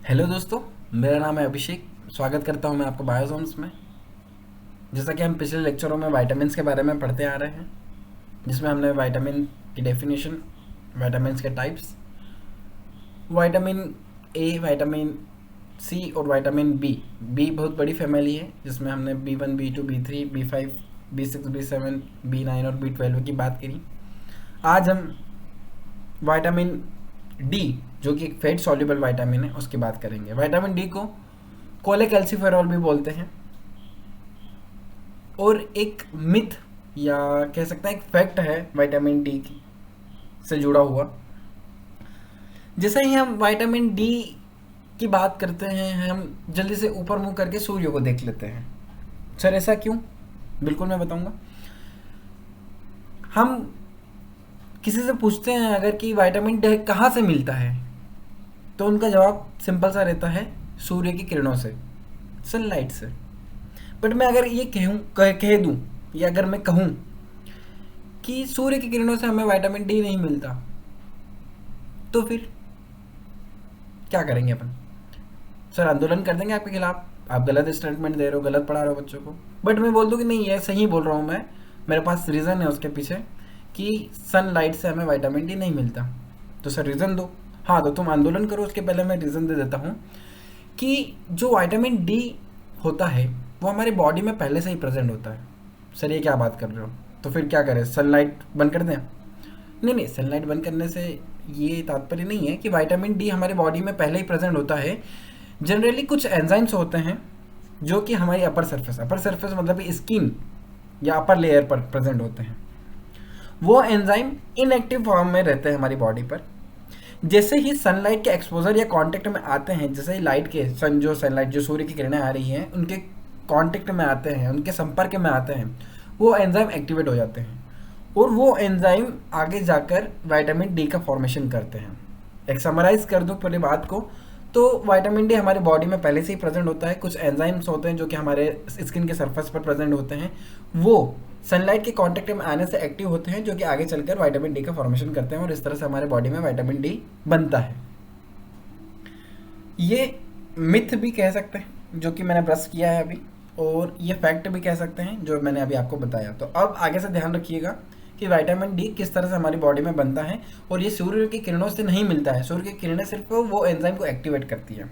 Hello दोस्तों, मेरा नाम है अभिषेक। स्वागत करता हूं मैं आपको बायोजोन्स में। जैसा कि हम पिछले लेक्चरों में विटामिन्स के बारे में पढ़ते आ रहे हैं, जिसमें हमने विटामिन की डेफिनेशन, विटामिन्स के types, vitamin A, vitamin C और विटामिन बी। बी बहुत बड़ी फैमिली है, जिसमें हमने B1, B2, B3, B5, B6, B7, B9 और B12 की बात करी। आज हम विटामिन डी, जो कि एक फैट सॉल्युबल विटामिन है, उसकी बात करेंगे। विटामिन डी को कोलेकैल्सिफेरॉल भी बोलते हैं। और एक मिथ या कह सकते हैं एक फैक्ट है विटामिन डी से जुड़ा हुआ। जैसे ही हम विटामिन डी की बात करते हैं, हम जल्दी से ऊपर मुंह करके सूर्य को देख लेते हैं। सर ऐसा क्यों? बिल्कुल मैं बताऊंगा। हम किसी से पूछते हैं अगर कि विटामिन डी कहाँ से मिलता है, तो उनका जवाब सिंपल सा रहता है, सूर्य की किरणों से, सनलाइट से। बट मैं अगर ये कह दूं, या अगर मैं कहूं कि सूर्य की किरणों से हमें विटामिन डी नहीं मिलता, तो फिर क्या करेंगे अपन? सर आंदोलन कर देंगे आपके खिलाफ, आप गलत स्टेटमेंट दे रहे हो, गलत पढ़ा रहे हो बच्चों को। बट मैं बोल दूं कि नहीं, ये सही बोल रहा हूँ मैं, मेरे पास रीज़न है उसके पीछे कि सनलाइट से हमें विटामिन डी नहीं मिलता। तो सर रीज़न दो। हाँ, तो तुम आंदोलन करो, उसके पहले मैं रीज़न दे देता हूँ कि जो विटामिन डी होता है वो हमारी बॉडी में पहले से ही प्रेजेंट होता है। सर ये क्या बात कर रहे हो? तो फिर क्या करें, सनलाइट बंद कर दें? नहीं नहीं, सनलाइट बंद करने से ये तात्पर्य नहीं है कि विटामिन डी हमारे बॉडी में पहले ही प्रेजेंट होता है। जनरली कुछ एंजाइम्स होते हैं जो कि हमारी अपर सरफेस मतलब स्किन या अपर लेयर पर प्रेजेंट होते हैं। वो एंजाइम इनएक्टिव फॉर्म में रहते हैं हमारी बॉडी पर। जैसे ही सनलाइट के एक्सपोजर या कांटेक्ट में आते हैं, जैसे ही लाइट के सनलाइट जो सूर्य की किरणें आ रही हैं, उनके कांटेक्ट में आते हैं, उनके संपर्क में आते हैं, वो एंजाइम एक्टिवेट हो जाते हैं और वो एंजाइम आगे जाकर विटामिन डी का फॉर्मेशन करते हैं। एक समराइज कर दूं पूरी बात को, तो विटामिन डी हमारी बॉडी में पहले से ही प्रेजेंट होता है। कुछ एंजाइम्स होते हैं जो कि हमारे स्किन के सरफेस पर प्रेजेंट होते हैं, वो सनलाइट के कांटेक्ट में आने से एक्टिव होते हैं, जो कि आगे चलकर विटामिन डी का फॉर्मेशन करते हैं और इस तरह से हमारे बॉडी में विटामिन डी बनता है। ये मिथ भी कह सकते हैं जो कि मैंने ब्रश किया है अभी, और ये फैक्ट भी कह सकते हैं जो मैंने अभी आपको बताया। तो अब आगे से ध्यान रखिएगा कि विटामिन डी किस तरह से हमारी बॉडी में बनता है, और ये सूर्य की किरणों से नहीं मिलता है। सूर्य की किरणें सिर्फ वो एंजाइम को एक्टिवेट करती है।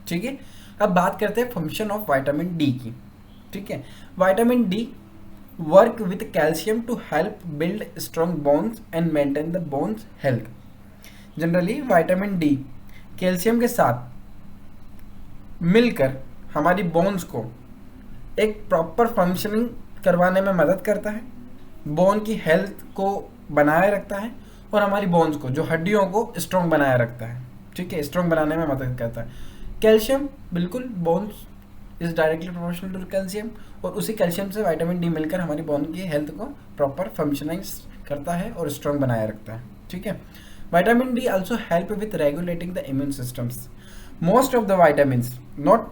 ठीक है, अब बात करते हैं फंक्शन ऑफ विटामिन डी की। ठीक है, vitamin D work with calcium to help build strong bones and maintain the bones health. Generally vitamin D calcium के साथ मिलकर हमारी बोन्स को एक प्रॉपर फंक्शनिंग करवाने में मदद करता है, बोन की हेल्थ को बनाए रखता है, और हमारी बोन्स को, जो हड्डियों को स्ट्रॉन्ग बनाए रखता है। ठीक है, स्ट्रॉन्ग बनाने में मदद करता है। कैल्शियम, बिल्कुल, bones is directly proportional to calcium, और उसी कैल्शियम से विटामिन डी मिलकर हमारी बोन की हेल्थ को प्रॉपर फंक्शनाइज करता है और स्ट्रॉन्ग बनाए रखता है। ठीक है, vitamin D also help with regulating the immune systems. Most of the vitamins, not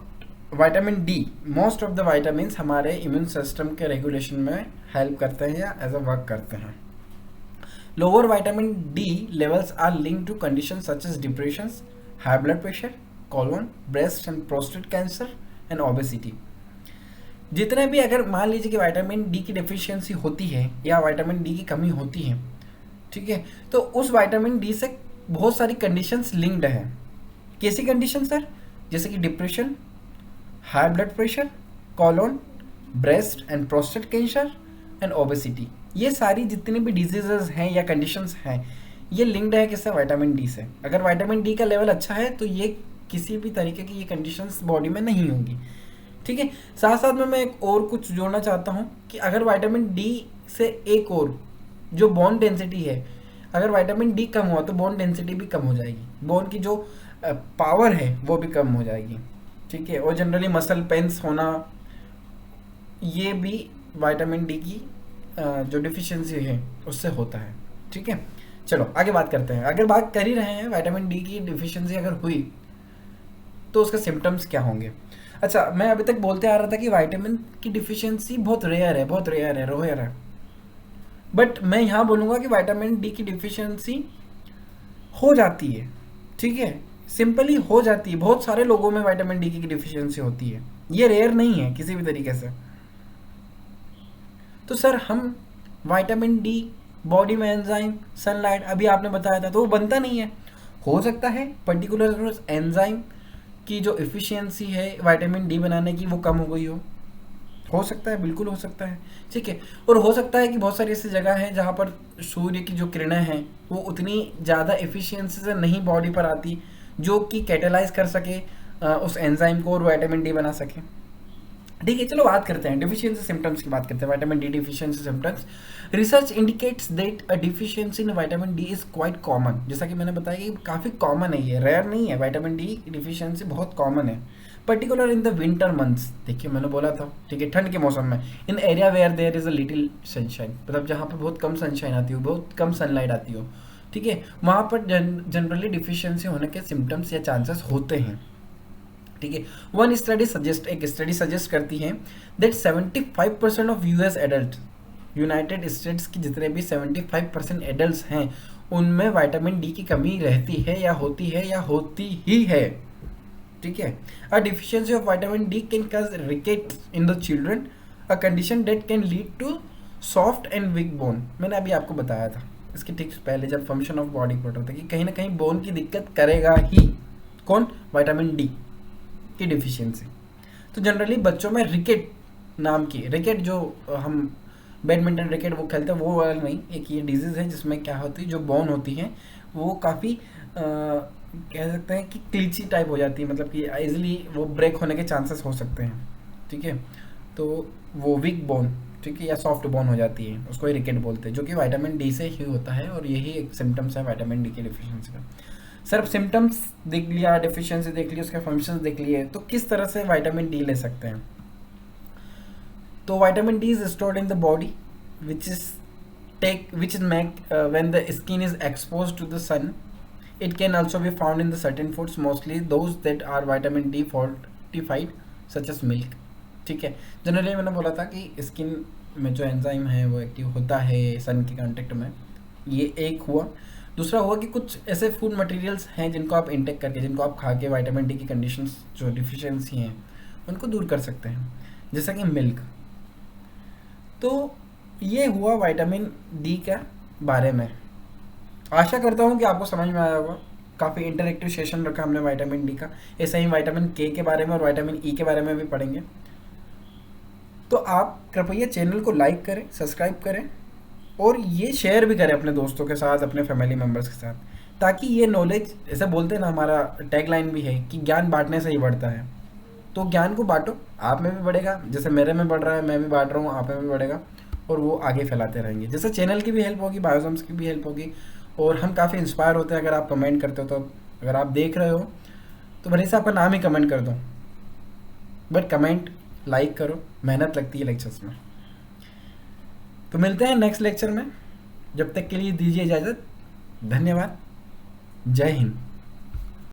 vitamin D, most of the vitamins हमारे इम्यून सिस्टम के रेगुलेशन में हेल्प करते हैं या एज अ वर्क करते हैं। Lower vitamin D levels are linked to condition such as depression, high blood pressure, colon, breast and prostate cancer and obesity. जितने भी, अगर मान लीजिए कि विटामिन डी की डेफिशिएंसी होती है या विटामिन डी की कमी होती है, ठीक है, तो उस विटामिन डी से बहुत सारी कंडीशंस लिंक्ड है। कैसी कंडीशन सर? जैसे कि depression, high blood pressure, colon, breast and prostate cancer and obesity. ये सारी जितनी भी डिजीजेज हैं या कंडीशंस हैं, ये लिंक्ड है किससे? विटामिन डी से। अगर विटामिन डी का लेवल अच्छा है तो ये किसी भी तरीके की ये कंडीशंस बॉडी में नहीं होंगी। ठीक है, साथ साथ में मैं एक और कुछ जोड़ना चाहता हूँ कि अगर विटामिन डी से एक और जो बोन डेंसिटी है, अगर विटामिन डी कम हुआ तो बोन डेंसिटी भी कम हो जाएगी, बोन की जो पावर है वो भी कम हो जाएगी। ठीक है, और जनरली मसल पेन्स होना, ये भी विटामिन डी की जो डिफिशियंसी है उससे होता है। ठीक है, चलो आगे बात करते हैं। अगर बात कर ही रहे हैं, विटामिन डी की डिफिशियंसी अगर हुई तो उसके सिम्टम्स क्या होंगे? अच्छा, मैं अभी तक बोलते आ रहा था कि विटामिन की डिफिशियंसी बहुत रेयर है। बट मैं यहाँ बोलूँगा कि विटामिन डी की डिफिशियंसी हो जाती है। ठीक है, सिंपली हो जाती है। बहुत सारे लोगों में विटामिन डी की डिफिशियंसी होती है, ये रेयर नहीं है किसी भी तरीके से। तो सर हम विटामिन डी बॉडी में एंजाइम सनलाइट अभी आपने बताया था तो वो बनता नहीं है। हो सकता है पर्टिकुलर एंजाइम की जो एफिशिएंसी है विटामिन डी बनाने की वो कम हो गई हो सकता है, बिल्कुल हो सकता है, ठीक है। और हो सकता है कि बहुत सारी ऐसी जगह है जहाँ पर सूर्य की जो किरणें हैं वो उतनी ज़्यादा एफिशिएंसी से नहीं बॉडी पर आती जो कि कैटेलाइज कर सके उस एंजाइम को और विटामिन डी बना सके। ठीक है, चलो बात करते हैं डिफिशियंसी सिम्टम्स की बात करते हैं। Vitamin D deficiency symptoms. Research indicates that a deficiency in vitamin D is quite common. जैसा कि मैंने बताया कि काफ़ी कॉमन है, ये रेयर नहीं है। विटामिन डी डिफिशियंसी बहुत कॉमन है, particular in the winter months. देखिए मैंने बोला था, ठीक है, ठंड के मौसम में। In area where there is a little sunshine, मतलब जहाँ पर बहुत कम सनशाइन आती हो, बहुत कम सनलाइट आती हो, ठीक है, वहाँ पर जनरली डिफिशियंसी होने के सिम्टम्स या चांसेस होते हैं, ठीक है। वन स्टडी सजेस्ट, एक स्टडी सजेस्ट करती है that 75% of US adult, United states की जितने भी 75% एडल्ट हैं उनमें विटामिन डी की कमी रहती है या होती ही है, ठीक है। A deficiency of vitamin D can cause ricket in the children, a condition that can lead to soft and weak bone. मैंने अभी आपको बताया था इसके ठीक पहले जब फंक्शन ऑफ बॉडी पढ़ रहे थे कि कहीं ना कहीं बोन की दिक्कत करेगा ही कौन, विटामिन डी की डिफिशियंसी। तो जनरली बच्चों में रिकेट नाम की, रिकेट जो हम बैडमिंटन रिकेट वो खेलते हैं वो वाला नहीं, एक ये डिजीज़ है जिसमें क्या होती है, जो बोन होती है वो काफ़ी कह सकते हैं कि क्लीची टाइप हो जाती है, मतलब कि इजीली वो ब्रेक होने के चांसेस हो सकते हैं, ठीक है। तो वो वीक बोन, ठीक है, या सॉफ्ट बोन हो जाती है, उसको ही रिकेट बोलते हैं, जो कि विटामिन डी से ही होता है। और यही एक सिम्टम्स है विटामिन डी की डिफिशियंसी का। सर सिम्टम्स देख लिया, डिफिशियंसी देख ली, उसके फंक्शंस देख लिए, तो किस तरह से विटामिन डी ले सकते हैं। तो vitamin D is stored in the body which is make when the skin is exposed to the sun. It can also be found in the certain foods, mostly those that are vitamin D fortified such as milk, ठीक है। Generally मैंने बोला था कि skin में जो enzyme है वो एक्टिव होता है सन के कांटेक्ट में, ये एक हुआ। दूसरा हुआ कि कुछ ऐसे फूड मटेरियल्स हैं जिनको आप इंटेक करके, जिनको आप खा के विटामिन डी की कंडीशंस जो डिफिशियंसी हैं उनको दूर कर सकते हैं, जैसा कि मिल्क। तो ये हुआ विटामिन डी के बारे में। आशा करता हूँ कि आपको समझ में आया होगा। काफ़ी इंटरेक्टिव सेशन रखा हमने विटामिन डी का। ऐसे ही विटामिन के बारे में और विटामिन ई के बारे में भी पढ़ेंगे। तो आप कृपया चैनल को लाइक करें, सब्सक्राइब करें और ये शेयर भी करें अपने दोस्तों के साथ, अपने फैमिली मेम्बर्स के साथ, ताकि ये नॉलेज, ऐसे बोलते हैं ना, हमारा टैगलाइन भी है कि ज्ञान बांटने से ही बढ़ता है। तो ज्ञान को बांटो, आप में भी बढ़ेगा, जैसे मेरे में बढ़ रहा है, मैं भी बांट रहा हूँ, आप में भी बढ़ेगा और वो आगे फैलाते रहेंगे। जैसे चैनल की भी हेल्प होगी, बायोसम्स की भी हेल्प होगी और हम काफ़ी इंस्पायर होते हैं अगर आप कमेंट करते हो। तो अगर आप देख रहे हो तो भले से आपका नाम ही कमेंट कर दो, बट कमेंट लाइक करो, मेहनत लगती है लेक्चर्स में। तो मिलते हैं नेक्स्ट लेक्चर में, जब तक के लिए दीजिए इजाज़त। धन्यवाद, जय हिंद।